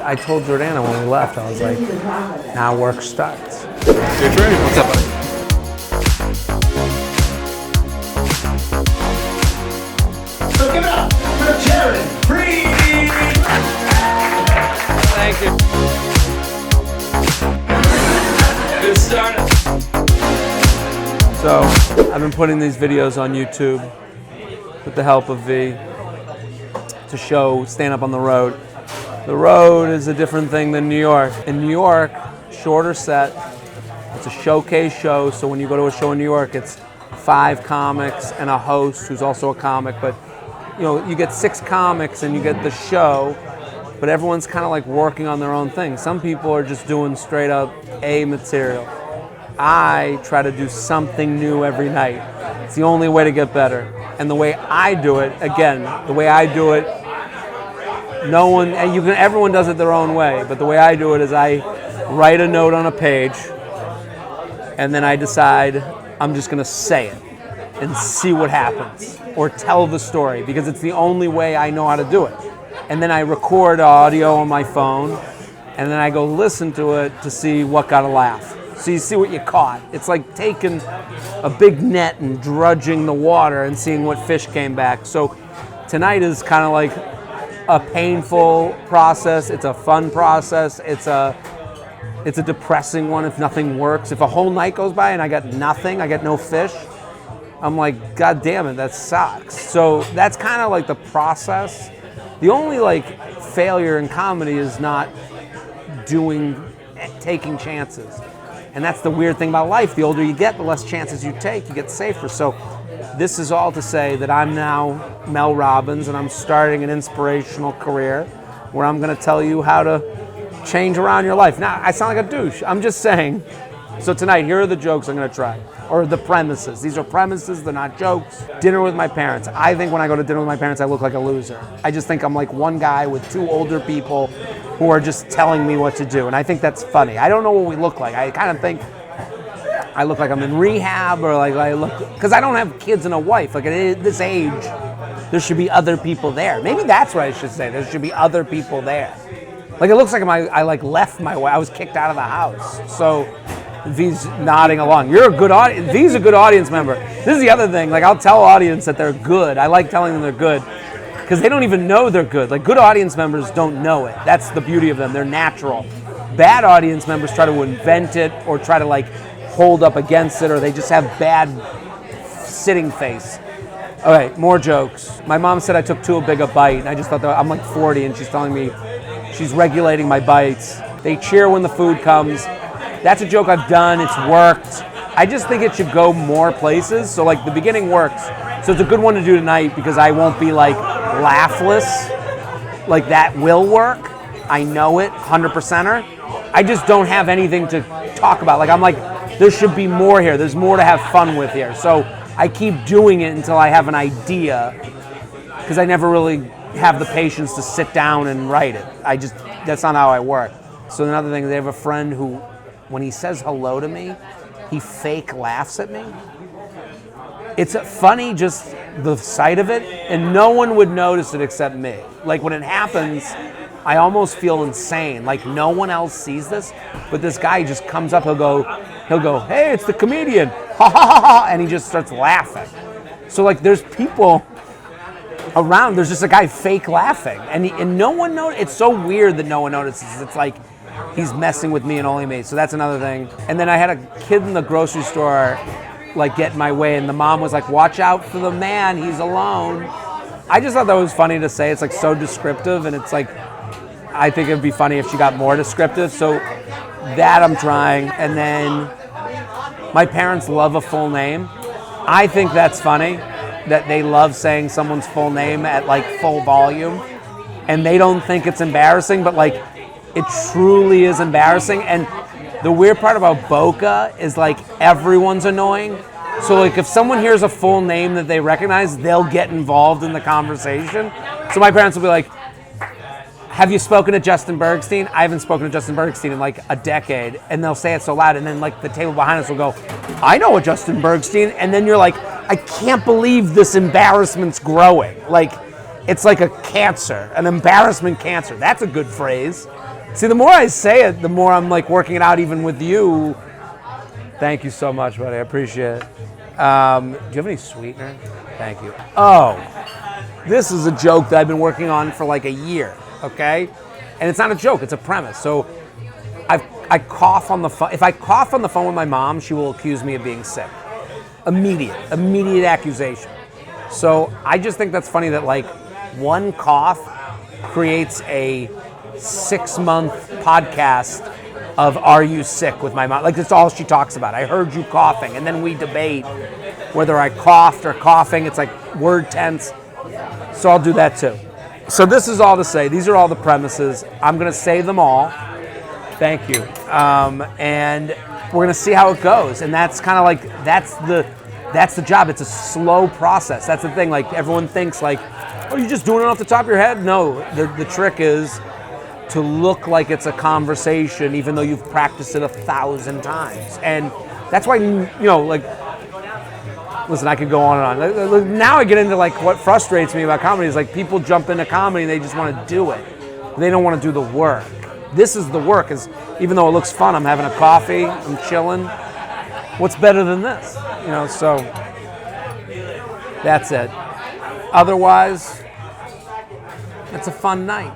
I told Jordana when we left, I was like, now work starts. JTrain, what's up, buddy? So give it up for Jared Freid! Thank you. Good start. So, I've been putting these videos on YouTube with the help of V to show stand-up on the road. The road is a different thing than New York. In New York, shorter set, it's a showcase show, so when you go to a show in New York, it's 5 comics and a host who's also a comic, but you know, you get 6 comics and you get the show, but everyone's kind of like working on their own thing. Some people are just doing straight up A material. I try to do something new every night. It's the only way to get better. And the way I do it, again, the way I do it, everyone does it their own way, but the way I do it is I write a note on a page and then I decide I'm just gonna say it and see what happens, or tell the story, because it's the only way I know how to do it. And then I record audio on my phone and then I go listen to it to see what got a laugh. So you see what you caught. It's like taking a big net and drudging the water and seeing what fish came back. So tonight is kind of like a painful process. It's a fun process. It's a depressing one if nothing works. If a whole night goes by and I got nothing, I get no fish, I'm like, God damn it, that sucks. So that's kind of like the process. The only like failure in comedy is not taking chances. And that's the weird thing about life. The older you get, the less chances you take, you get safer. So this is all to say that I'm now Mel Robbins and I'm starting an inspirational career where I'm going to tell you how to change around your life. Now, I sound like a douche. I'm just saying. So tonight, here are the jokes I'm going to try, or the premises. These are premises, they're not jokes. Dinner with my parents. I think when I go to dinner with my parents, I look like a loser. I just think I'm like one guy with 2 older people who are just telling me what to do, and I think that's funny. I don't know what we look like. I kind of think I look like I'm in rehab, or like I look, because I don't have kids and a wife. Like at this age, there should be other people there. Maybe that's what I should say. There should be other people there. Like it looks like I like left my wife. I was kicked out of the house. So V's nodding along. You're a good audience. V's a good audience member. This is the other thing. Like I'll tell audience that they're good. I like telling them they're good because they don't even know they're good. Like good audience members don't know it. That's the beauty of them. They're natural. Bad audience members try to invent it or try to like hold up against it, or they just have bad sitting face. All right, more jokes. My mom said I took too big a bite, and I just thought that I'm like 40, and she's telling me she's regulating my bites. They cheer when the food comes. That's a joke I've done. It's worked. I just think it should go more places. So like the beginning works. So it's a good one to do tonight because I won't be like laughless. Like that will work. I know it, 100%er. I just don't have anything to talk about. Like I'm like, there should be more here. There's more to have fun with here. So I keep doing it until I have an idea because I never really have the patience to sit down and write it. That's not how I work. So another thing, they have a friend who, when he says hello to me, he fake laughs at me. It's funny, just the sight of it, and no one would notice it except me. Like when it happens, I almost feel insane. Like no one else sees this, but this guy just comes up, he'll go, hey, it's the comedian, ha ha ha ha, and he just starts laughing. So like there's people around, there's just a guy fake laughing, and no one notices. It's so weird that no one notices. It's like he's messing with me and only me. So that's another thing. And then I had a kid in the grocery store like get in my way, and the mom was like, watch out for the man, he's alone. I just thought that was funny to say. It's like so descriptive, and it's like, I think it'd be funny if she got more descriptive. So that I'm trying. And then my parents love a full name. I think that's funny that they love saying someone's full name at like full volume, and they don't think it's embarrassing, but like it truly is embarrassing. And the weird part about Boca is like everyone's annoying. So like if someone hears a full name that they recognize, they'll get involved in the conversation. So my parents will be like, have you spoken to Justin Bergstein? I haven't spoken to Justin Bergstein in like a decade. And they'll say it so loud, and then like the table behind us will go, I know a Justin Bergstein. And then you're like, I can't believe this embarrassment's growing. Like, it's like a cancer, an embarrassment cancer. That's a good phrase. See, the more I say it, the more I'm like working it out even with you. Thank you so much, buddy. I appreciate it. Do you have any sweetener? Thank you. Oh, this is a joke that I've been working on for like a year, okay? And it's not a joke, it's a premise. So I cough on the phone. If I cough on the phone with my mom, she will accuse me of being sick. Immediate accusation. So I just think that's funny that like one cough creates a 6-month podcast of Are You Sick with my mom. Like that's all she talks about. I heard you coughing, and then we debate whether I coughed or coughing. It's like word tense. So I'll do that too. So this is all to say, these are all the premises. I'm gonna say them all. Thank you. And we're gonna see how it goes. And that's kind of like, that's the job. It's a slow process. That's the thing. Like everyone thinks like, oh, you're just doing it off the top of your head? No, the trick is to look like it's a conversation, even though you've practiced it 1,000 times. And that's why, like, listen, I could go on and on. Now I get into like what frustrates me about comedy is like people jump into comedy and they just want to do it. They don't want to do the work. This is the work. Is even though it looks fun, I'm having a coffee, I'm chilling. What's better than this? So that's it. Otherwise, it's a fun night.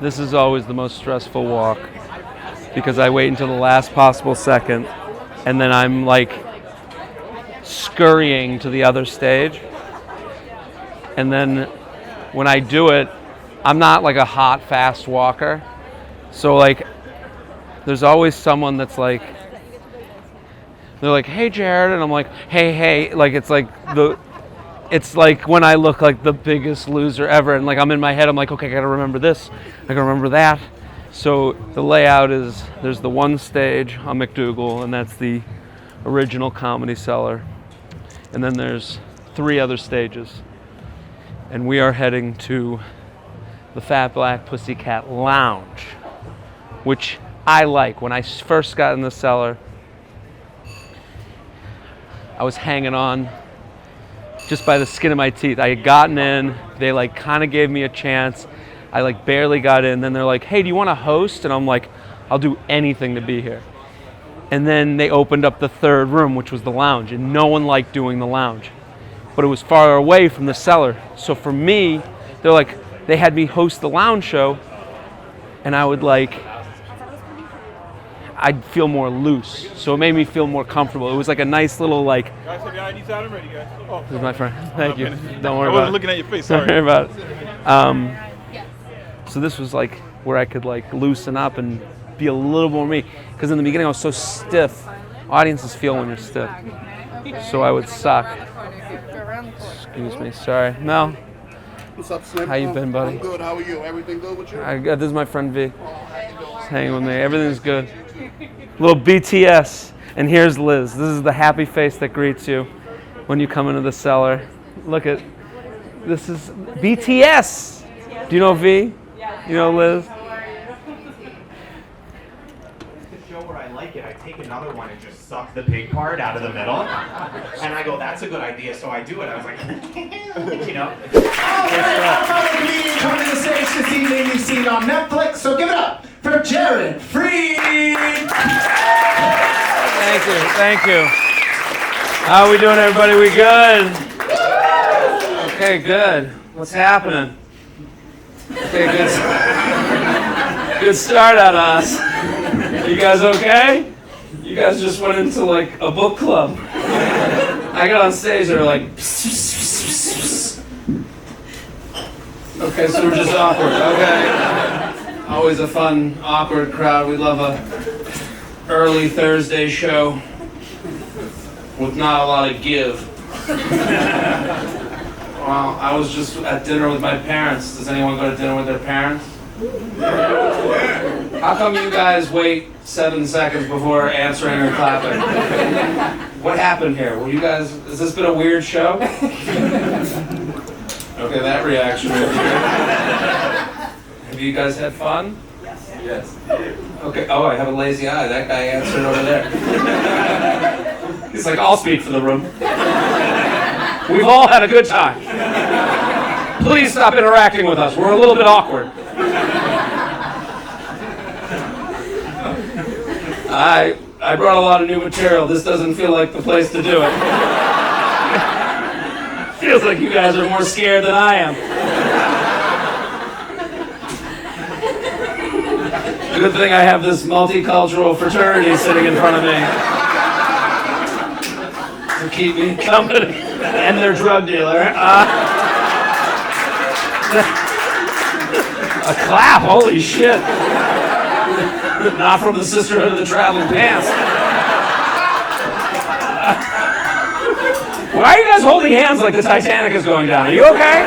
This is always the most stressful walk because I wait until the last possible second and then I'm like scurrying to the other stage. And then when I do it, I'm not like a hot, fast walker. So like, there's always someone that's like, they're like, hey Jared, and I'm like, hey, like it's like when I look like the biggest loser ever, and like I'm in my head, I'm like, okay, I gotta remember this, I gotta remember that. So the layout is, there's the one stage on McDougal, and that's the original Comedy Cellar. And then there's 3 other stages. And we are heading to the Fat Black Pussycat Lounge, which I like. When I first got in the cellar, I was hanging on just by the skin of my teeth. I had gotten in, they like kind of gave me a chance. I like barely got in, then they're like, hey, do you want to host? And I'm like, I'll do anything to be here. And then they opened up the 3rd room, which was the lounge, and no one liked doing the lounge. But it was far away from the cellar. So for me, they're like, they had me host the lounge show, and I would like, I'd feel more loose. So it made me feel more comfortable. It was like a nice little like. Guys, have your IDs out? I'm ready, guys. Oh, This is my friend. Thank you. Don't worry about it. I wasn't looking at your face. Sorry. Don't worry about it. So this was like where I could like loosen up and be a little more me. Because in the beginning I was so stiff. Audiences feel when you're stiff. So I would suck. Excuse me. Sorry. Mel. What's up, Slim? How you been, buddy? I'm good. How are you? Everything good with you? This is my friend V. Just hanging with me. Everything's good. Little BTS. And here's Liz. This is the happy face that greets you when you come into the cellar. Look at, this is BTS. Do you know V? You know Liz? Where I like it, I take another one and just suck the pig part out of the middle. And I go, that's a good idea, so I do it. I was like, Coming to the stage this evening, you've seen on Netflix, so give it up for Jared Freid. Thank you. How are we doing, everybody? We good? Okay, good. What's happening? Okay, good start on us. You guys okay? You guys just went into like a book club. I got on stage, they were like, okay, so we're just awkward, okay. Always a fun, awkward crowd. We love a early Thursday show with not a lot of give. Well, I was just at dinner with my parents. Does anyone go to dinner with their parents? How come you guys wait 7 seconds before answering or clapping? What happened here? Were you guys, has this been a weird show? Okay, that reaction was weird. Have you guys had fun? Yes. Okay, oh, I have a lazy eye. That guy answered over there. He's like, I'll speak for the room. We've all had a good time. Please stop interacting with us. We're a little bit awkward. I brought a lot of new material. This doesn't feel like the place to do it. Feels like you guys are more scared than I am. Good thing I have this multicultural fraternity sitting in front of me to keep me company, and their drug dealer. A clap, holy shit. Not from the Sisterhood of the Traveling Pants. Why are you guys holding hands like the Titanic is going down? Are you okay?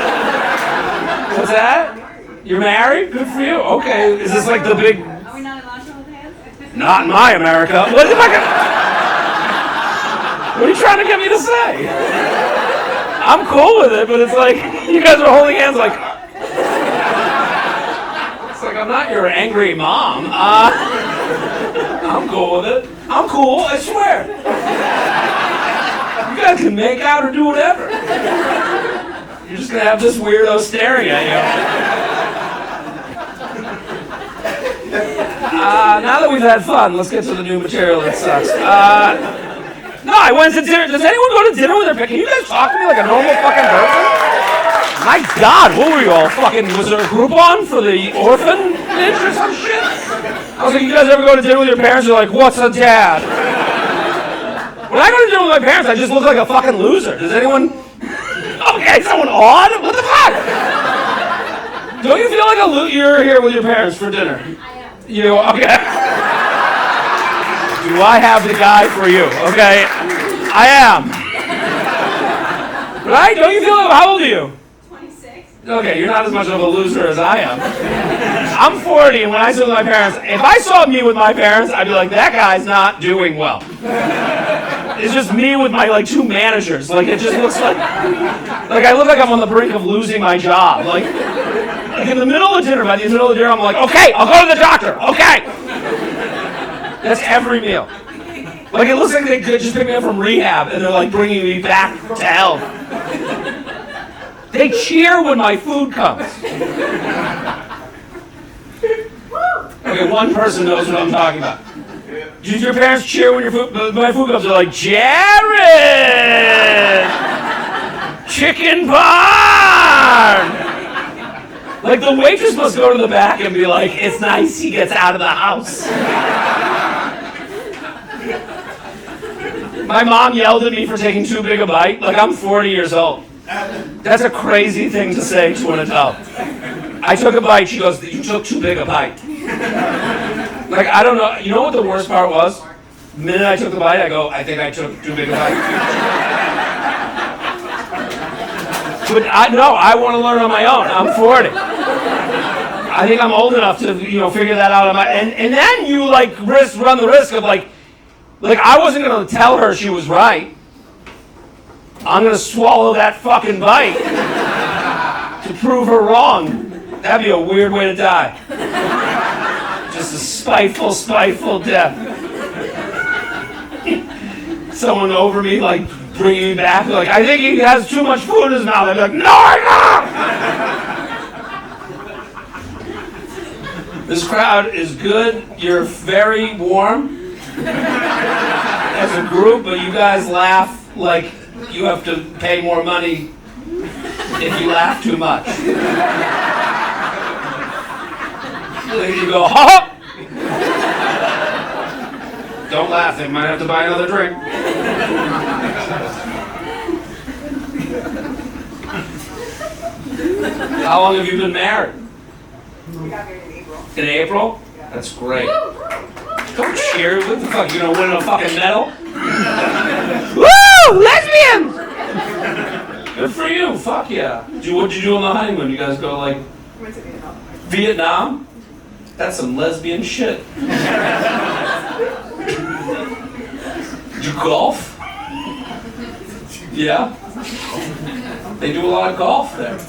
What's that? You're married? Good for you. Okay. Is this like the big... Are we not allowed to hold hands? Not in my America. What are you trying to get me to say? I'm cool with it, but it's like, you guys are holding hands like... It's like, I'm not your angry mom. I'm cool with it. I'm cool, I swear. You guys can make out or do whatever. You're just gonna have this weirdo staring at you. Now that we've had fun, let's get to the new material that sucks. No, I went to dinner. Does anyone go to dinner with their parents? Can you guys talk to me like a normal fucking person? My God, what were you all fucking, was there a Groupon for the orphanage or some shit? I was like, you guys ever go to dinner with your parents? You're like, what's a dad? When I go to dinner with my parents, I just look like a fucking loser. Does anyone... Okay, someone odd? What the fuck? Don't you feel like a loser? You're here with your parents for dinner. I am. You, okay. Do I have the guy for you? Okay. I am. Right? Don't you feel like, how old are you? 26. Okay, you're not as much of a loser as I am. I'm 40, and when I sit with my parents, if I saw me with my parents, I'd be like, that guy's not doing well. It's just me with my, like, two managers. Like, it just looks like I look like I'm on the brink of losing my job. Like in the middle of dinner, by the middle of dinner, I'm like, okay, I'll go to the doctor, okay. That's every meal. Like, it looks like they could just pick me up from rehab, and they're, like, bringing me back to health. They cheer when my food comes. Okay, one person knows what I'm talking about. Do your parents cheer when my food comes? They're like, Jared! Chicken parm! Like, the waitress must go to the back and be like, it's nice he gets out of the house. My mom yelled at me for taking too big a bite. Like, I'm 40 years old. That's a crazy thing to say to an adult. I took a bite. She goes, you took too big a bite. Like, I don't know. You know what the worst part was? The minute I took the bite, I go, I think I took too big a bite. But I want to learn on my own. I'm 40. I think I'm old enough to, figure that out. And then you, like, run the risk of, like I wasn't going to tell her she was right. I'm going to swallow that fucking bite to prove her wrong. That'd be a weird way to die. Just a spiteful death. Someone over me, like, bringing me back, like, I think he has too much food in his mouth. I'd be like, no, I don't! This crowd is good. You're very warm as a group, but you guys laugh like you have to pay more money if you laugh too much. You go, ha! Don't laugh, they might have to buy another drink. How long have you been married? We got married in April. In April? That's great. Don't cheer. What the fuck? You gonna win a fucking medal? Woo! Lesbians! Good for you. Fuck yeah. What'd you do on the honeymoon? You guys go like... We went to Vietnam. Vietnam? That's some lesbian shit. Did you golf? Yeah? They do a lot of golf there.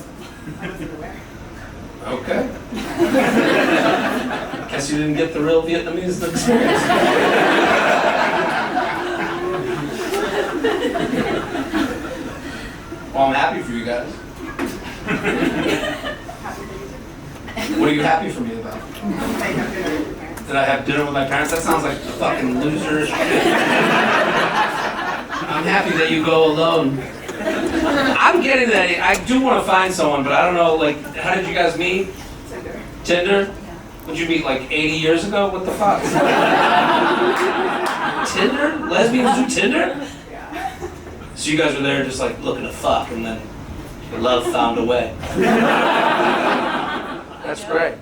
Okay. Guess you didn't get the real Vietnamese experience. Well, I'm happy for you guys. What are you happy for me about? Did I have dinner with my parents? That sounds like a fucking loser shit. I'm happy that you go alone. I'm getting that. I do want to find someone, but I don't know, like, how did you guys meet? Tinder? Would you meet like 80 years ago? What the fuck? Tinder? Lesbians do Tinder? So you guys were there just like looking to fuck, and then your love found a way. That's great.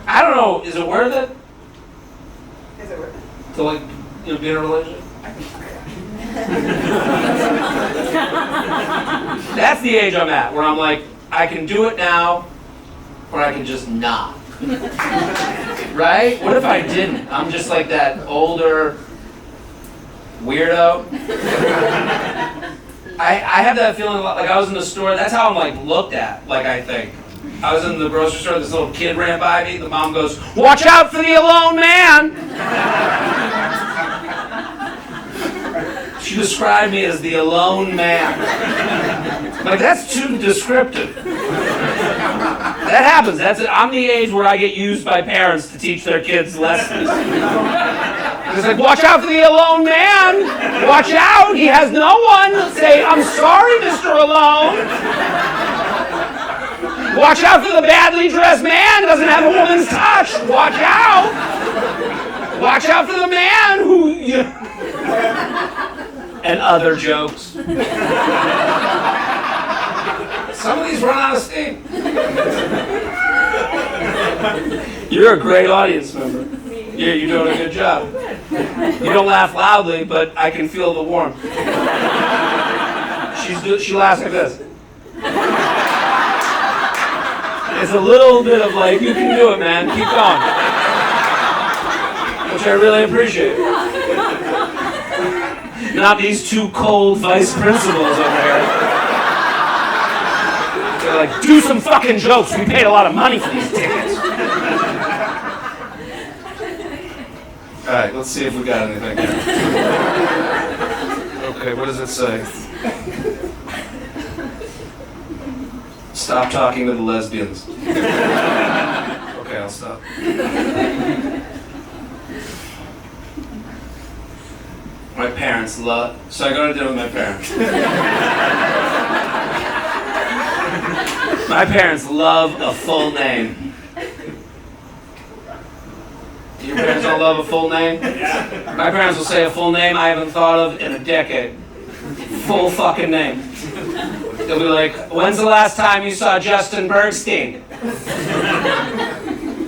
I don't know, is it worth it? Is it worth it? To like, you know, be in a relationship? That's the age I'm at, where I'm like, I can do it now, or I can just not. Right? What if I didn't? I'm just like that older weirdo. I have that feeling like I was in the store, that's how I'm like looked at, like I think. I was in the grocery store, this little kid ran by me, the mom goes, "Watch out for the alone man!" She described me as the alone man. Like, that's too descriptive. That happens. I'm the age where I get used by parents to teach their kids lessons. It's like, watch out for the alone man. Watch out. He has no one. Say, I'm sorry, Mr. Alone. Watch out for the badly dressed man. Doesn't have a woman's touch. Watch out. Watch out for the man who... And other jokes. Some of these run out of steam. You're a great audience member. You're doing a good job. You don't laugh loudly, but I can feel the warmth. She laughs like this. It's a little bit of like, you can do it, man. Keep going. Which I really appreciate. Not these two cold vice principals over here. They're like, do some fucking jokes. We paid a lot of money for these tickets. All right, let's see if we got anything here. Okay, what does it say? Stop talking to the lesbians. Okay, I'll stop. My parents love... So I go to dinner with my parents. My parents love a full name. Your parents don't love a full name? My parents will say a full name I haven't thought of in a decade. Full fucking name. They'll be like, when's the last time you saw Justin Bergstein?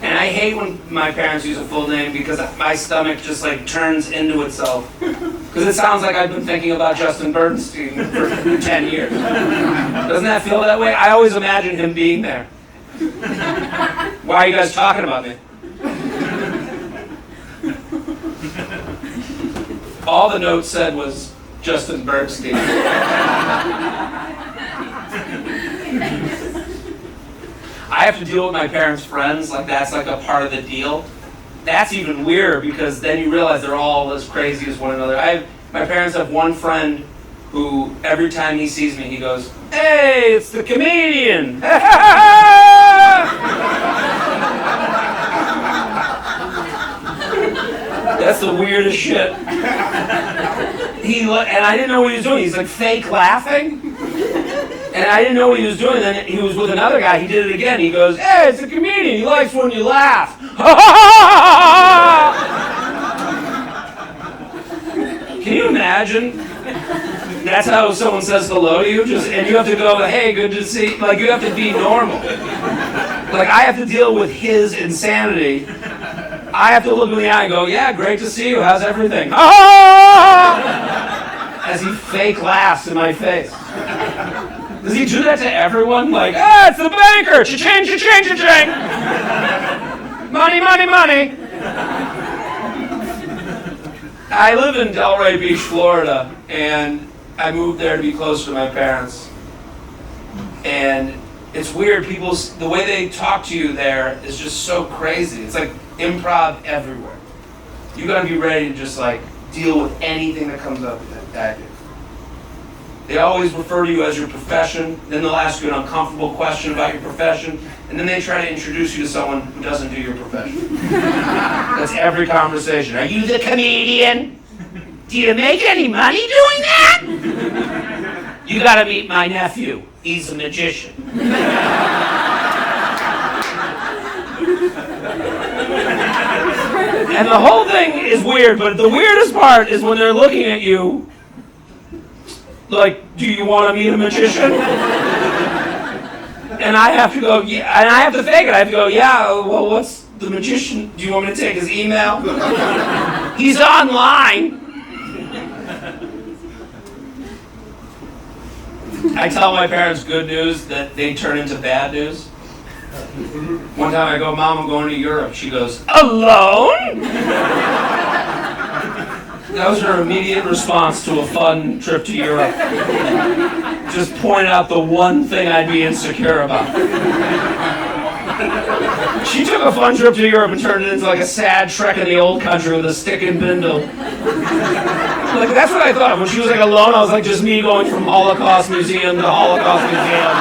And I hate when my parents use a full name because my stomach just like turns into itself. Because it sounds like I've been thinking about Justin Bernstein for 10 years. Doesn't that feel that way? I always imagine him being there. Why are you guys talking about me? All the note said was Justin Bernstein. I have to deal with my parents' friends, like that's like a part of the deal. That's even weirder because then you realize they're all as crazy as one another. My parents have one friend who every time he sees me, he goes, "Hey, it's the comedian!" That's the weirdest shit. And I didn't know what he was doing. He's like fake laughing. And I didn't know what he was doing. Then he was with another guy. He did it again. He goes, "Hey, it's a comedian. He likes when you laugh." Can you imagine? That's how someone says hello to you, and you have to go, "Hey, good to see." Like you have to be normal. Like I have to deal with his insanity. I have to look him in the eye and go, "Yeah, great to see you. How's everything?" As he fake laughs in my face. Does he do that to everyone? Like, it's the banker! Cha-ching, cha-ching, cha-ching! Money, money, money! I live in Delray Beach, Florida, and I moved there to be closer to my parents. And it's weird, the way they talk to you there is just so crazy. It's like improv everywhere. You gotta be ready to just like deal with anything that comes up at you. They always refer to you as your profession. Then they'll ask you an uncomfortable question about your profession. And then they try to introduce you to someone who doesn't do your profession. That's every conversation. Are you the comedian? Do you make any money doing that? You gotta meet my nephew. He's a magician. And the whole thing is weird, but the weirdest part is when they're looking at you like, do you want to meet a magician? And I have to go, yeah, and I have to fake it. I have to go, yeah, well, what's the magician? Do you want me to take his email? He's online. I tell my parents good news that they turn into bad news. One time I go, Mom, I'm going to Europe. She goes, alone? That was her immediate response to a fun trip to Europe. Just pointed out the one thing I'd be insecure about. She took a fun trip to Europe and turned it into like a sad Shrek in the old country with a stick and bindle. Like, that's what I thought. When she was like alone, I was like just me going from Holocaust Museum to Holocaust Museum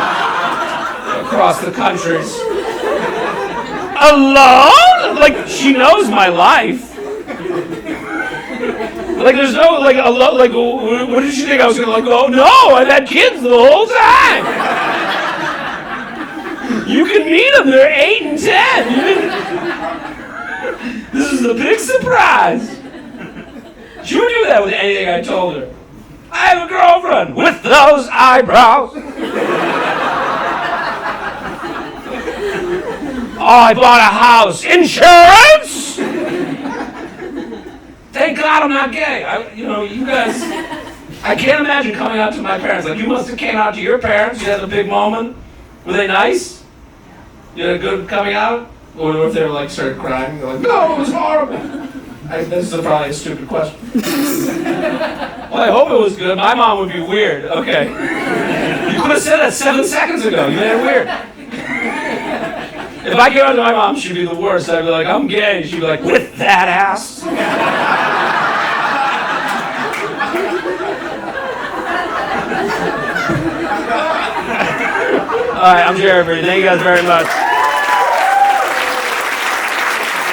across the countries. Alone? Like, she knows my life. Like, there's no, like, alone, like, what did she think I was gonna, like, oh no, I've had kids the whole time. You can meet them, they're 8 and 10. This is a big surprise. She would do that with anything I told her. I have a girlfriend with those eyebrows. Oh, I bought a house. Insurance? Thank God I'm not gay. You guys, I can't imagine coming out to my parents. Like, you must have came out to your parents. You had a big moment. Were they nice? You had a good coming out? Or if they were like, started crying, they're like, no, it was horrible. This is probably a stupid question. Well, I hope it was good. My mom would be weird. Okay. You could have said that 7 seconds ago. You made it weird. If I came out to my mom, she'd be the worst. I'd be like, I'm gay. She'd be like, with that ass? All right, I'm Jared Freid. Thank you guys very much.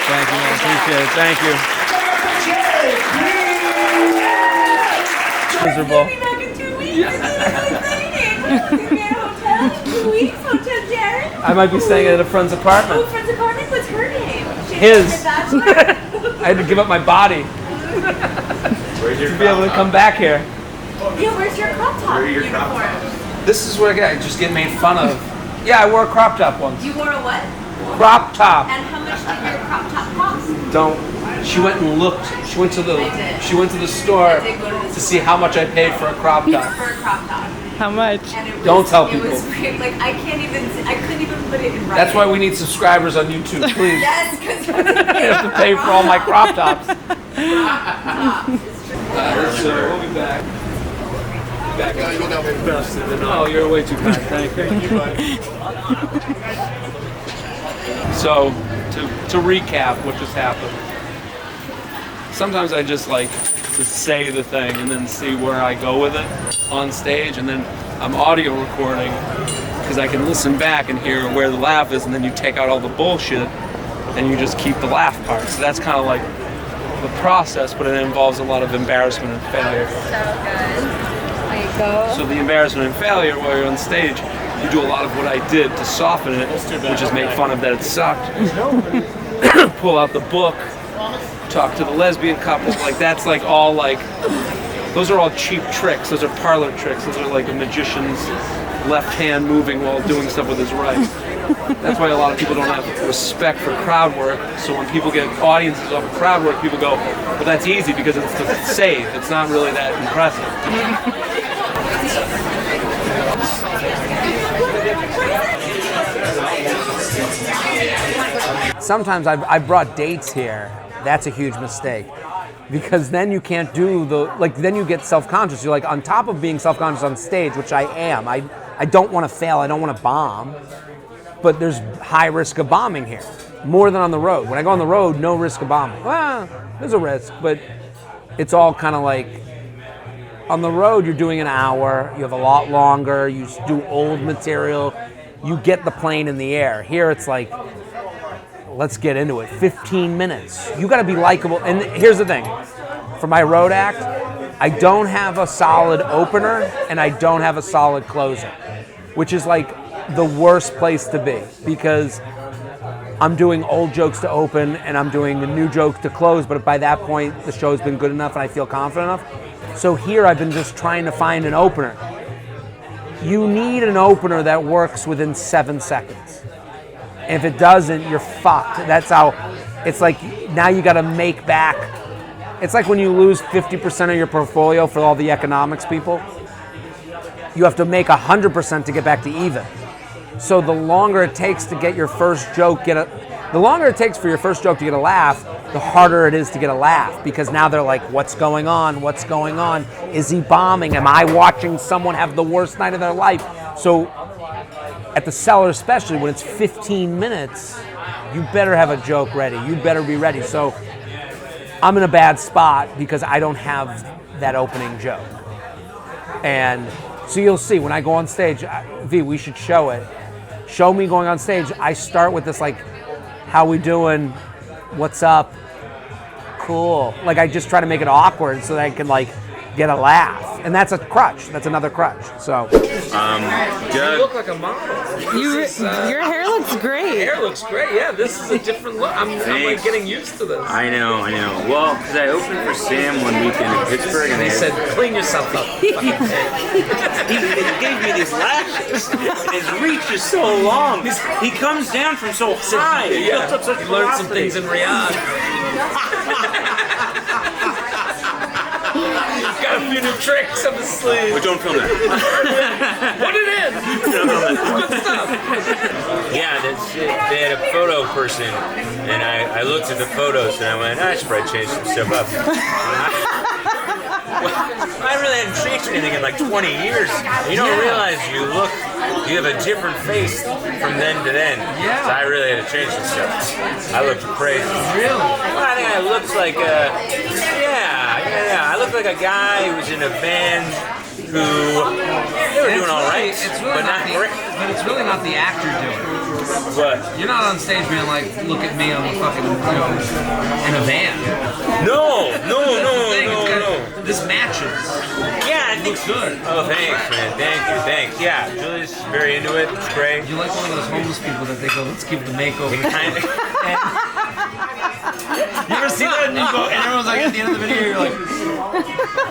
Thank you, man. Appreciate it. Thank you. Miserable. I'll be back in 2 weeks. This is really exciting. We're going to get a hotel in 2 weeks. Hotel Jared. I might be staying at a friend's Oh, apartment. friend's apartment? What's her name? His. She's a bachelor? I had to give up my body to be able to come back here. Yeah, where's your crop top uniform? This is where I just get made fun of. Yeah, I wore a crop top once. You wore a what? Crop top. And how much did your crop top cost? She went and looked. She went to the I did. store I did go to the to see how much I paid for a crop top. For a crop top. How much? And it was, Don't tell It was people. weird. Like, I couldn't even put it in writing. That's why we need subscribers on YouTube, please. Yes, because I have to pay for all my crop tops. tops. It's true. We'll be back. Yeah, you go down there. Oh, you're way too kind. Thank you. So, to recap what just happened. Sometimes I just like to say the thing and then see where I go with it on stage, and then I'm audio recording because I can listen back and hear where the laugh is, and then you take out all the bullshit and you just keep the laugh part. So that's kind of like the process, but it involves a lot of embarrassment and failure. So good. There you go. So the embarrassment and failure while you're on stage, you do a lot of what I did to soften it, which is make fun of that it sucked. Pull out the book, talk to the lesbian couples, like that's like all like, those are all cheap tricks, those are parlor tricks, those are like a magician's left hand moving while doing stuff with his right. That's why a lot of people don't have respect for crowd work, so when people get audiences off of crowd work, people go, well that's easy because it's safe, it's not really that impressive. Sometimes I've brought dates here. That's a huge mistake. Because then you can't do then you get self-conscious. You're like, on top of being self-conscious on stage, which I am, I don't want to fail, I don't want to bomb, but there's high risk of bombing here, more than on the road. When I go on the road, no risk of bombing. Well, there's a risk, but it's all kind of like, On the road, you're doing an hour. You have a lot longer. You do old material. You get the plane in the air. Here, it's like, let's get into it. 15 minutes. You got to be likable. And here's the thing. For my road act, I don't have a solid opener and I don't have a solid closer, which is like the worst place to be because I'm doing old jokes to open and I'm doing a new joke to close, but by that point, the show's been good enough and I feel confident enough. So here I've been just trying to find an opener. You need an opener that works within 7 seconds. And if it doesn't, you're fucked. That's how, it's like now you got to make back. It's like when you lose 50% of your portfolio for all the economics people, you have to make 100% to get back to even. So the longer it takes to get your first joke, the longer it takes for your first joke to get a laugh, the harder it is to get a laugh because now they're like, what's going on? What's going on? Is he bombing? Am I watching someone have the worst night of their life? So at the Cellar especially, when it's 15 minutes, you better have a joke ready. You better be ready. So I'm in a bad spot because I don't have that opening joke. And so you'll see when I go on stage, V, we should show it. Show me going on stage. I start with this like, how we doing? What's up? Cool. Like I just try to make it awkward so that I can like get a laugh. And that's a crutch. That's another crutch. So. Good. You look like a model. Your hair looks great. Hair looks great. Yeah, this is a different look. I'm like getting used to this. I know. Well, because I opened for Sam one weekend in Pittsburgh, and They said, clean yourself up. he gave me these lashes, and his reach is so long. He comes down from so high. He built up such You learned some velocity. things in Riyadh. Got a few new tricks up his sleeve. But don't film that. Put it in. Don't film that. Good stuff. Yeah, they had a photo person, and I looked at the photos and I went, I should probably change some stuff up. I really hadn't changed anything in like 20 years. You don't realize you have a different face from then to then. Yeah. So I really had to change some stuff. I looked crazy. Really? Well, I think I looked like I looked like a guy who was in a band who they were doing all right, but not great. But it's really not the actor doing it. But You're not on stage being like, look at me, I'm a fucking, in a van. no. This matches. Yeah, I think Looks good. Oh, thanks, man. Thanks. Yeah, Julie's very into it. It's great. You're like one of those homeless people that they go, let's give the makeover. Kind of. You ever see that? And you go, and everyone's like, at the end of the video, you're like,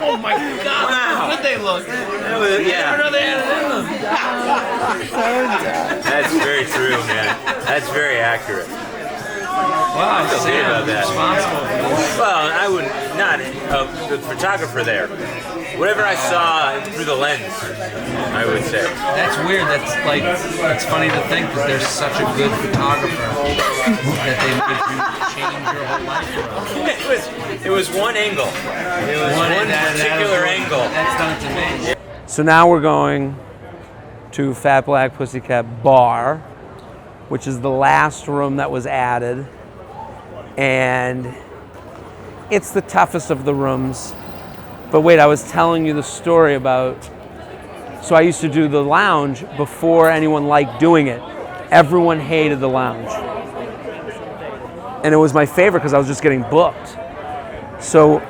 oh my god, how good they look. Yeah. Never know they had it in them. That's very true, man. That's very accurate. Wow, feel good about that. responsible for this. Well, I would not the photographer there. Whatever I saw through the lens, I would say. That's weird. That's like, it's funny to think that there's such a good photographer that they made you change your whole life around. It was one angle. It was one particular angle. That's done to me. So now we're going to Fat Black Pussycat Bar, which is the last room that was added. And it's the toughest of the rooms. But wait, I was telling you the story about, so I used to do the lounge before anyone liked doing it. Everyone hated the lounge. And it was my favorite because I was just getting booked. So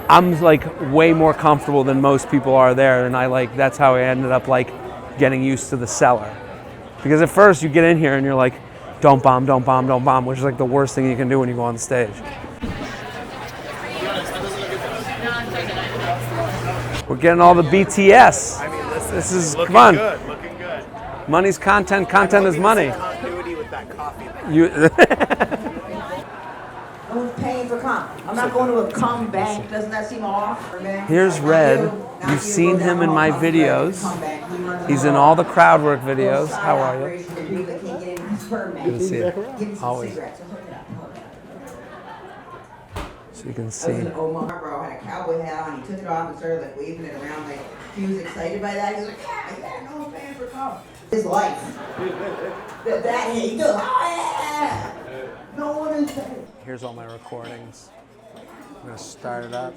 I'm like way more comfortable than most people are there. And that's how I ended up like getting used to the Cellar. Because at first you get in here and you're like, don't bomb, which is like the worst thing you can do when you go on stage. We're getting all the BTS. I mean, This is, looking come on. good, looking good. Money's content, content is money. Continuity with that coffee. Who's paying for cum? I'm not going to a cum bank. Doesn't that seem off? Here's Red. You've seen him in my videos. He's in all the crowd work videos. How are you? Good to see you. Always. So you can see. Omar, bro, had a cowboy hat on. He took it off and started like waving it around. Like he was excited by that. He was like, yeah, no one's paying for cum. His life. That he goes, oh yeah. No one is paying. Here's all my recordings. I'm gonna start it up.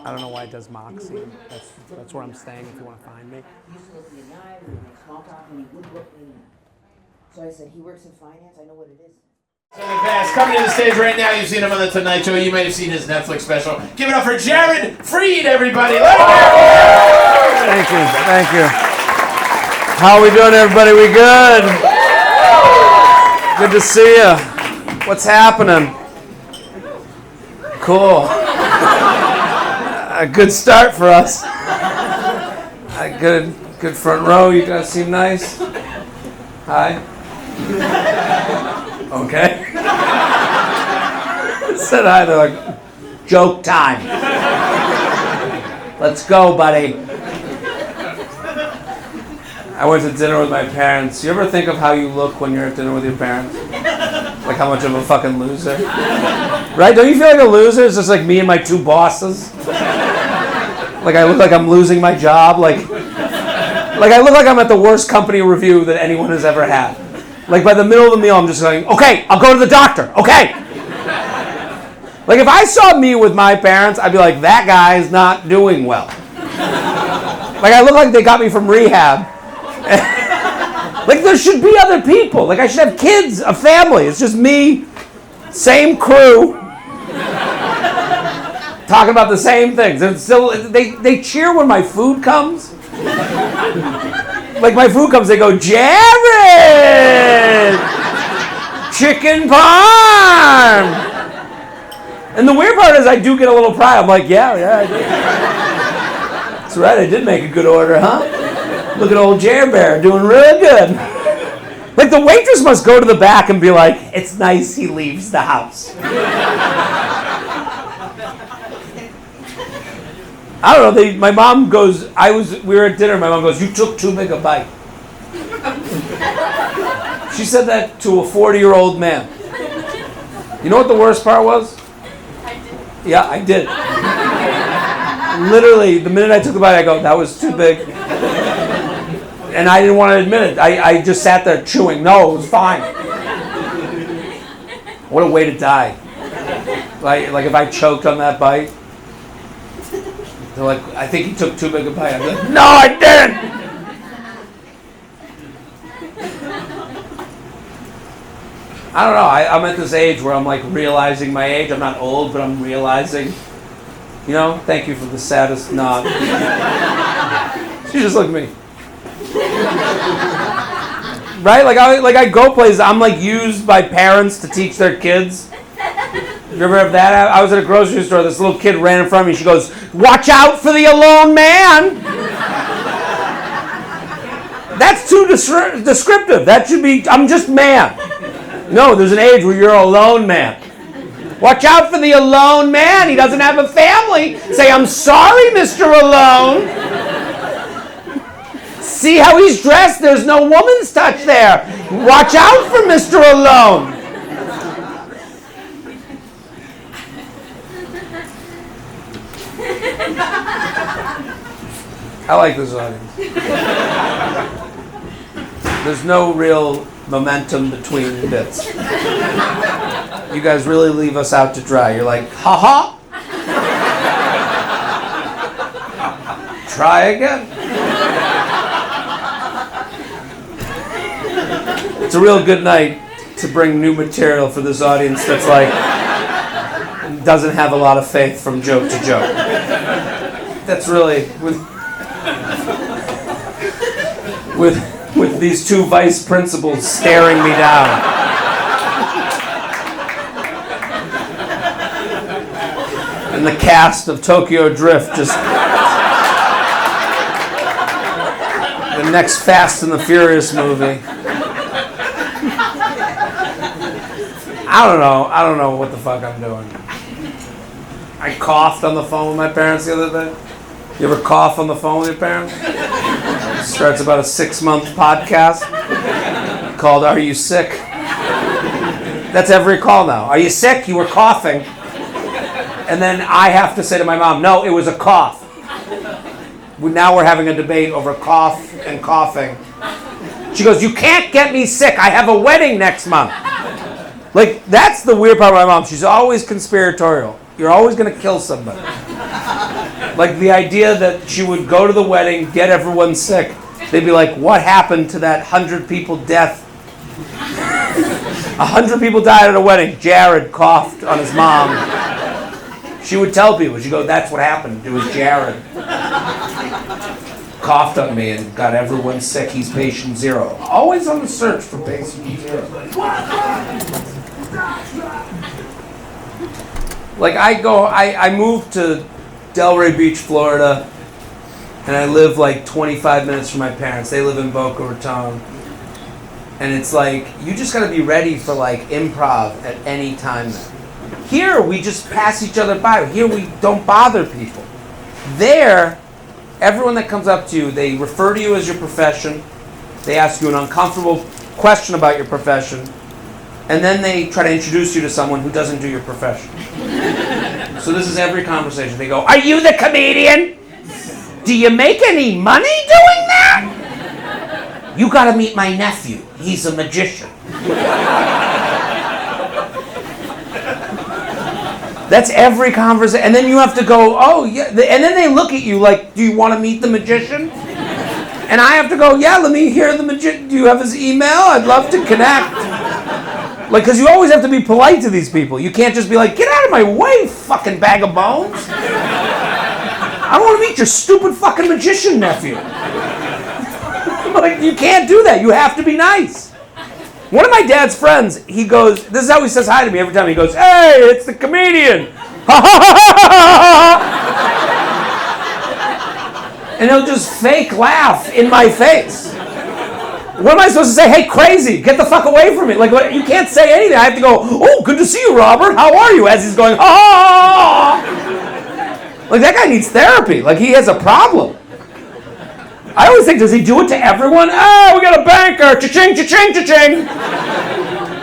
I don't know why it does Moxie. That's where I'm staying if you want to find me. He used to look me in the eye, we would make small talk, and he would look me in the eye. So I said, he works in finance, I know what it is. So in the past, coming to the stage right now, you've seen him on The Tonight Show. You might have seen his Netflix special. Give it up for Jared Freid, everybody. Let him hear it. Thank you. How are we doing, everybody? We good? Good to see you. What's happening? Cool. A good start for us. Good front row. You guys seem nice. Hi. Okay. Said hi. They're like, joke time. Let's go, buddy. I went to dinner with my parents. You ever think of how you look when you're at dinner with your parents? Like how much of a fucking loser? Right? Don't you feel like a loser? It's just like me and my two bosses. Like I look like I'm losing my job. Like I look like I'm at the worst company review that anyone has ever had. Like by the middle of the meal, I'm just going, okay, I'll go to the doctor. Okay. Like if I saw me with my parents, I'd be like, that guy's not doing well. Like I look like they got me from rehab. Like there should be other people. Like I should have kids, a family. It's just me, same crew, talking about the same things. And still, they cheer when my food comes. Like my food comes, they go, Jared! Chicken parm! And the weird part is I do get a little pride. I'm like, yeah, I did. That's right, I did make a good order, huh? Look at old Jared Bear doing really good. Like the waitress must go to the back and be like, it's nice he leaves the house. I don't know, my mom goes, we were at dinner, my mom goes, you took too big a bite. She said that to a 40-year-old man. You know what the worst part was? I did. Yeah, I did. Literally, the minute I took a bite, I go, that was too big. And I didn't want to admit it. I just sat there chewing. No, it was fine. What a way to die. Like if I choked on that bite, they're like, I think he took too big a bite. I'm like, no, I didn't! I don't know. I'm at this age where I'm like realizing my age. I'm not old, but I'm realizing. You know, thank you for the saddest nod. She just looked at me. Right? Like I go places. I'm like used by parents to teach their kids. You ever have that? I was at a grocery store. This little kid ran in front of me. She goes, "Watch out for the alone man." That's too descriptive. That should be, I'm just man. No, there's an age where you're a alone man. Watch out for the alone man. He doesn't have a family. Say, I'm sorry, Mr. Alone. See how he's dressed? There's no woman's touch there. Watch out for Mr. Alone. I like this audience. There's no real momentum between bits. You guys really leave us out to dry. You're like, ha-ha. Try again. It's a real good night to bring new material for this audience that's like, doesn't have a lot of faith from joke to joke. That's really, with these two vice principals staring me down. And the cast of Tokyo Drift just... the next Fast and the Furious movie. I don't know what the fuck I'm doing. I coughed on the phone with my parents the other day. You ever cough on the phone with your parents? Starts about a 6-month podcast called Are You Sick? That's every call now. Are you sick? You were coughing. And then I have to say to my mom, no, it was a cough. Now we're having a debate over cough and coughing. She goes, you can't get me sick. I have a wedding next month. Like, that's the weird part of my mom. She's always conspiratorial. You're always going to kill somebody. Like the idea that she would go to the wedding, get everyone sick. They'd be like, what happened to that 100 people death? 100 people died at a wedding. Jared coughed on his mom. She would tell people, she'd go, that's what happened. It was Jared. Coughed on me and got everyone sick. He's patient zero. Always on the search for patient zero. Like I moved to Delray Beach, Florida, and I live like 25 minutes from my parents. They live in Boca Raton. And it's like, you just gotta be ready for like improv at any time then. Here, we just pass each other by. Here, we don't bother people. There, everyone that comes up to you, they refer to you as your profession. They ask you an uncomfortable question about your profession. And then they try to introduce you to someone who doesn't do your profession. So this is every conversation. They go, are you the comedian? Do you make any money doing that? You gotta meet my nephew. He's a magician. That's every conversation. And then you have to go, oh, yeah. And then they look at you like, do you want to meet the magician? And I have to go, yeah, let me hear the magician. Do you have his email? I'd love to connect. Like, because you always have to be polite to these people. You can't just be like, get out of my way, fucking bag of bones. I don't want to meet your stupid fucking magician nephew. Like, you can't do that. You have to be nice. One of my dad's friends, he goes, this is how he says hi to me every time. He goes, hey, it's the comedian. And he'll just fake laugh in my face. What am I supposed to say? Hey, crazy, get the fuck away from me. Like, what, you can't say anything. I have to go, oh, good to see you, Robert. How are you? As he's going, ha. Like, that guy needs therapy. Like, he has a problem. I always think, does he do it to everyone? Oh, we got a banker. Cha-ching, cha-ching, cha-ching.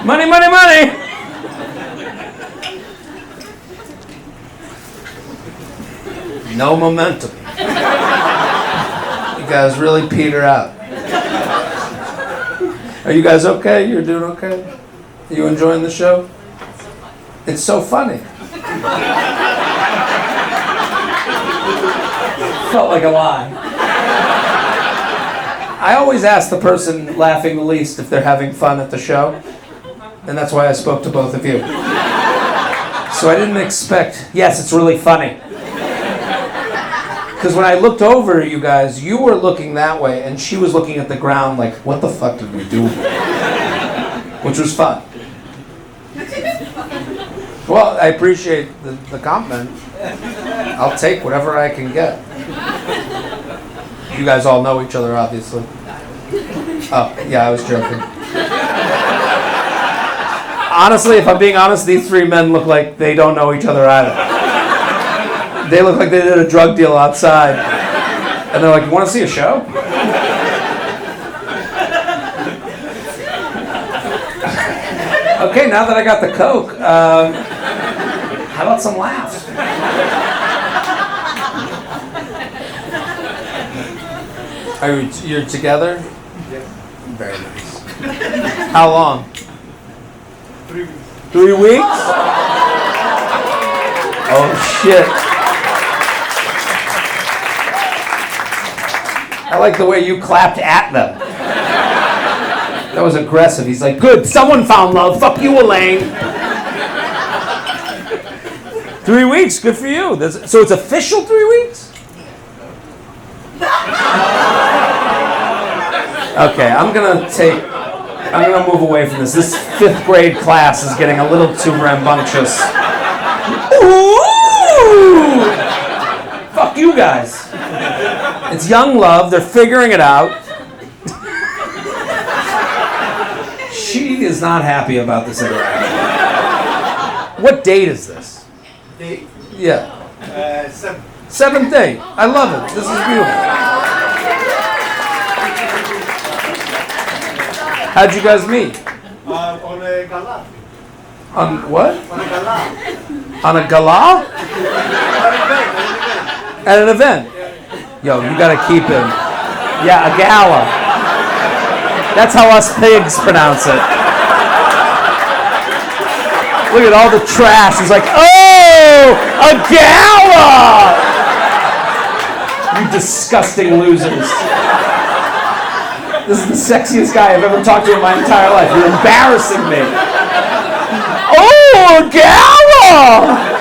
Money, money, money. No momentum. You guys really peter out. Are you guys okay? You're doing okay? Are you enjoying the show? It's so funny. Felt like a lie. I always ask the person laughing the least if they're having fun at the show, and that's why I spoke to both of you. So I didn't expect, yes, it's really funny. Because when I looked over at you guys, you were looking that way, and she was looking at the ground like, what the fuck did we do? Which was fun. Well, I appreciate the compliment. I'll take whatever I can get. You guys all know each other, obviously. Oh, yeah, I was joking. Honestly, if I'm being honest, these three men look like they don't know each other either. They look like they did a drug deal outside. And they're like, you want to see a show? Okay, now that I got the Coke, how about some laughs? You're together? Yes. Very nice. How long? 3 weeks. 3 weeks? Oh, shit. I like the way you clapped at them. That was aggressive. He's like, good, someone found love. Fuck you, Elaine. 3 weeks, good for you. So it's official 3 weeks? Okay, I'm gonna move away from this. This 5th grade class is getting a little too rambunctious. Ooh! Fuck you guys. It's young love, they're figuring it out. She is not happy about this interaction. What date is this? Date? Yeah. 7. 7th date. I love it. This is beautiful. How'd you guys meet? On a gala. On what? On a gala. On a gala? At an event? Yo, you gotta keep him. Yeah, a gala. That's how us pigs pronounce it. Look at all the trash. He's like, oh, a gala! You disgusting losers. This is the sexiest guy I've ever talked to in my entire life. You're embarrassing me. Oh, Gala!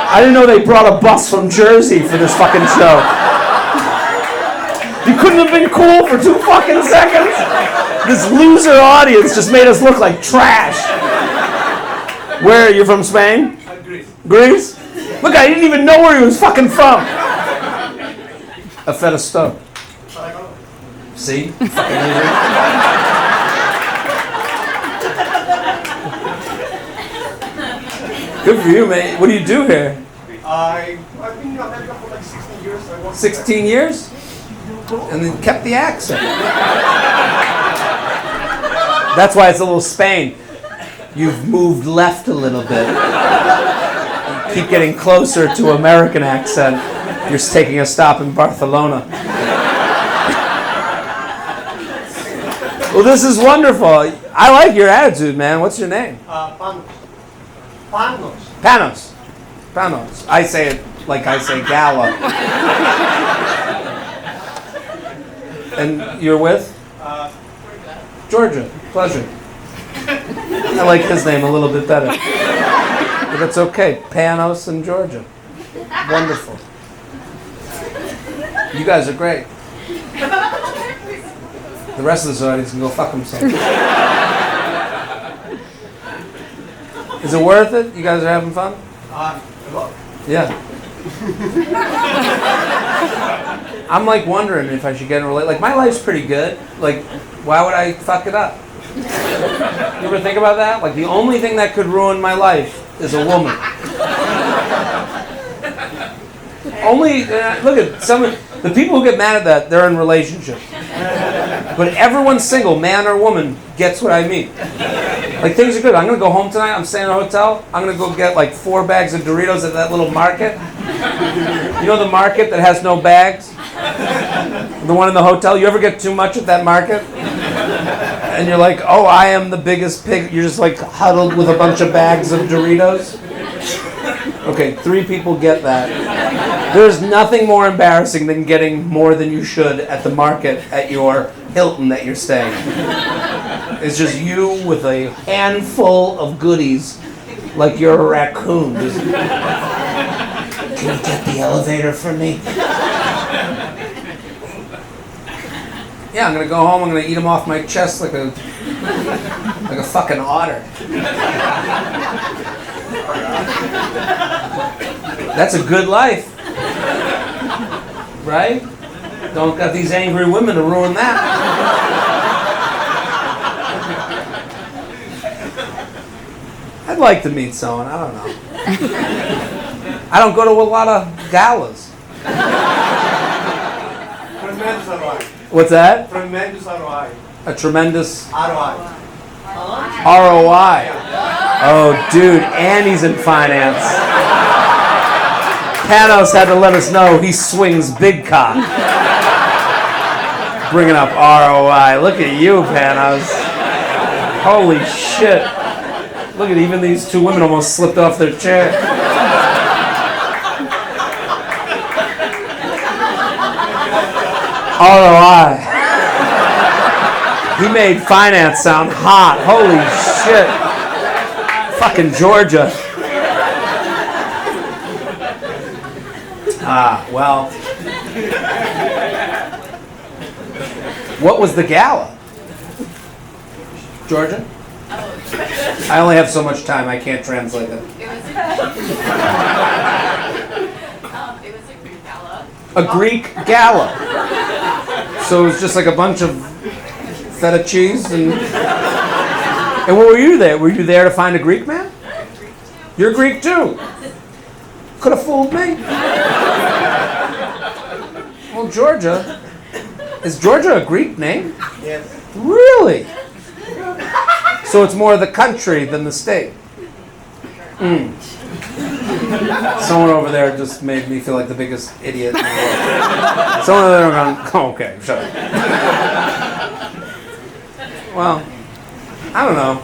I didn't know they brought a bus from Jersey for this fucking show. You couldn't have been cool for 2 fucking seconds? This loser audience just made us look like trash. Where are you from, Spain? Greece. Greece? Look, I didn't even know where he was fucking from. A feta stove. See? Fucking loser. Good for you, mate. What do you do here? I've been in America for like 16 years. I was 16 years? And then kept the accent. That's why it's a little Spain. You've moved left a little bit. You keep getting closer to American accent. You're taking a stop in Barcelona. Well, this is wonderful. I like your attitude, man. What's your name? Panos. Panos. Panos. Panos. I say it like I say Gala. And you're with? Georgia. Pleasure. I like his name a little bit better. But that's okay. Panos and Georgia. Wonderful. You guys are great. The rest of this audience can go fuck themselves. Is it worth it? You guys are having fun? A lot. Yeah. I'm like wondering if I should get in a relationship. Like my life's pretty good. Like, why would I fuck it up? You ever think about that? Like the only thing that could ruin my life is a woman. Only look at some of the people who get mad at that. They're in relationships. But everyone's single, man or woman, gets what I mean. Like things are good. I'm gonna go home tonight. I'm staying in a hotel. I'm gonna go get like 4 bags of Doritos at that little market. You know the market that has no bags? The one in the hotel. You ever get too much at that market? And you're like, oh, I am the biggest pig. You're just like huddled with a bunch of bags of Doritos. Okay, 3 people get that. There's nothing more embarrassing than getting more than you should at the market at your Hilton that you're staying. It's just you with a handful of goodies like you're a raccoon. Just, can you get the elevator for me? Yeah, I'm gonna go home, I'm gonna eat them off my chest like a fucking otter. That's a good life. Right? Don't got these angry women to ruin that. I'd like to meet someone, I don't know. I don't go to a lot of galas. Tremendous ROI. What's that? Tremendous ROI. A tremendous ROI. ROI. Oh, dude, Annie's in finance. Panos had to let us know he swings big cock. Bringing up ROI. Look at you, Panos. Holy shit. Look at even these 2 women almost slipped off their chair. ROI. He made finance sound hot. Holy shit. Fucking Georgia. Well. What was the gala? Georgia? I only have so much time, I can't translate it. It was a Greek gala. A Greek gala. So it was just like a bunch of feta cheese and what were you there? Were you there to find a Greek man? You're Greek too. Could have fooled me. Well, Georgia. Is Georgia a Greek name? Yes. Really? So it's more the country than the state. Someone over there just made me feel like the biggest idiot in the world. Someone over there going, oh, okay, shut up. Well, I don't know.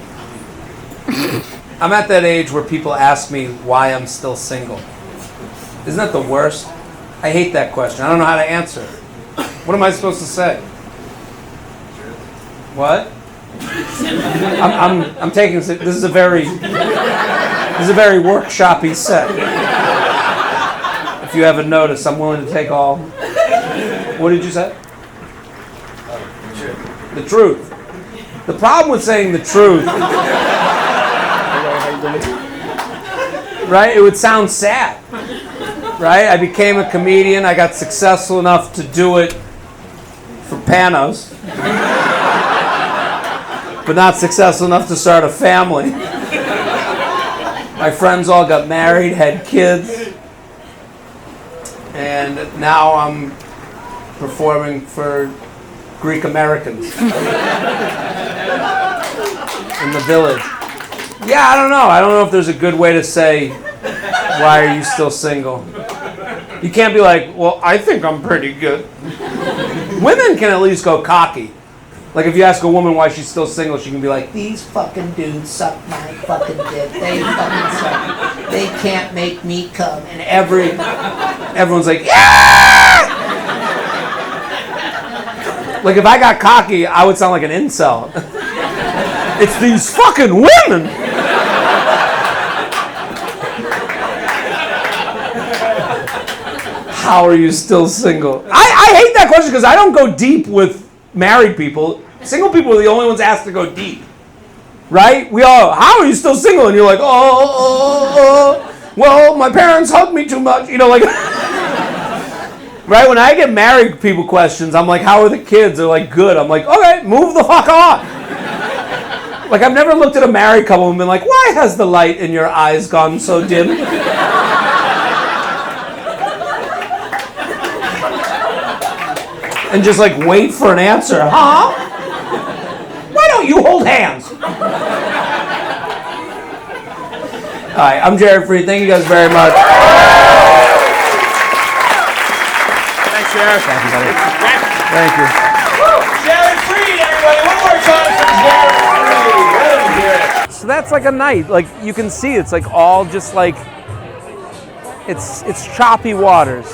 I'm at that age where people ask me why I'm still single. Isn't that the worst? I hate that question. I don't know how to answer. What am I supposed to say? What? I'm taking this is a very workshop-y set. If you haven't noticed, I'm willing to take all. What did you say? The truth. The problem with saying the truth, right? It would sound sad, right? I became a comedian. I got successful enough to do it for Panos, but not successful enough to start a family. My friends all got married, had kids, and now I'm performing for Greek Americans in the village. Yeah, I don't know. I don't know if there's a good way to say, why are you still single? You can't be like, well, I think I'm pretty good. Women can at least go cocky. Like if you ask a woman why she's still single, she can be like, these fucking dudes suck my fucking dick. They fucking suck. They can't make me come. And everyone's like, yeah! Like if I got cocky, I would sound like an incel. It's these fucking women! How are you still single? I hate that question because I don't go deep with married people. Single people are the only ones asked to go deep. Right? We all, how are you still single? And you're like, well, my parents hugged me too much. You know, like... Right? When I get married people questions, I'm like, how are the kids? They're like, good. I'm like, okay, move the fuck on. Like, I've never looked at a married couple and been like, why has the light in your eyes gone so dim? And just like wait for an answer. Huh? Why don't you hold hands? Hi, I'm Jared Freid. Thank you guys very much. Thanks, Jared. Thank you, buddy. Thank you. Jared Freid, everybody. One more time for Jared Freid. Let him hear it. So that's like a night. Like you can see, it's like all just like it's choppy waters.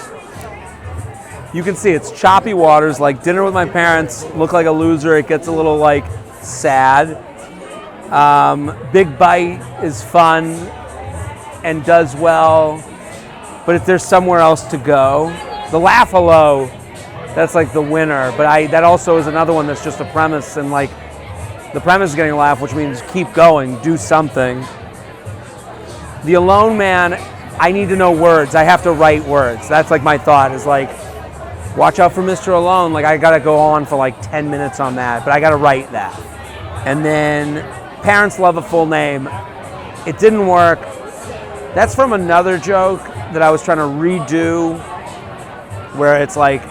You can see it's choppy waters. Like dinner with my parents, look like a loser. It gets a little like sad. Big Bite is fun and does well, but if there's somewhere else to go, the Laugh Hello, that's like the winner. But that also is another one that's just a premise, and like the premise is getting a laugh, which means keep going, do something. The Alone Man, I need to know words. I have to write words. That's like my thought is like, watch out for Mr. Alone. Like I gotta go on for like 10 minutes on that, but I gotta write that. And then Parents Love a Full Name. It didn't work. That's from another joke that I was trying to redo, where it's like,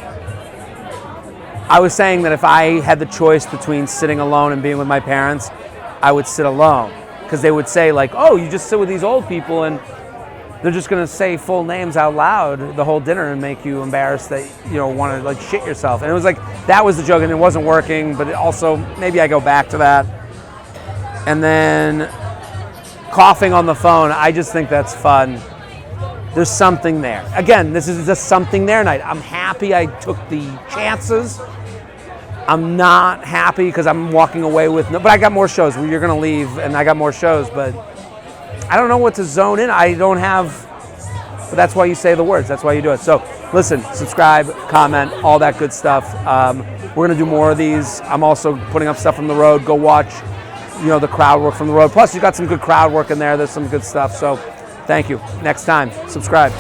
I was saying that if I had the choice between sitting alone and being with my parents, I would sit alone. Because they would say like, oh, you just sit with these old people and they're just gonna say full names out loud the whole dinner and make you embarrassed that you know want to like shit yourself. And it was like that was the joke, and it wasn't working. But it also maybe I go back to that. And then coughing on the phone, I just think that's fun. There's something there. Again, this is just something there night. I'm happy I took the chances. I'm not happy because I'm walking away with no. But I got more shows. You're gonna leave, and I got more shows, but. I don't know what to zone in. I don't have, but that's why you say the words. That's why you do it. So listen, subscribe, comment, all that good stuff. We're gonna do more of these. I'm also putting up stuff from the road. Go watch, the crowd work from the road. Plus, you got some good crowd work in there. There's some good stuff. So thank you. Next time, subscribe.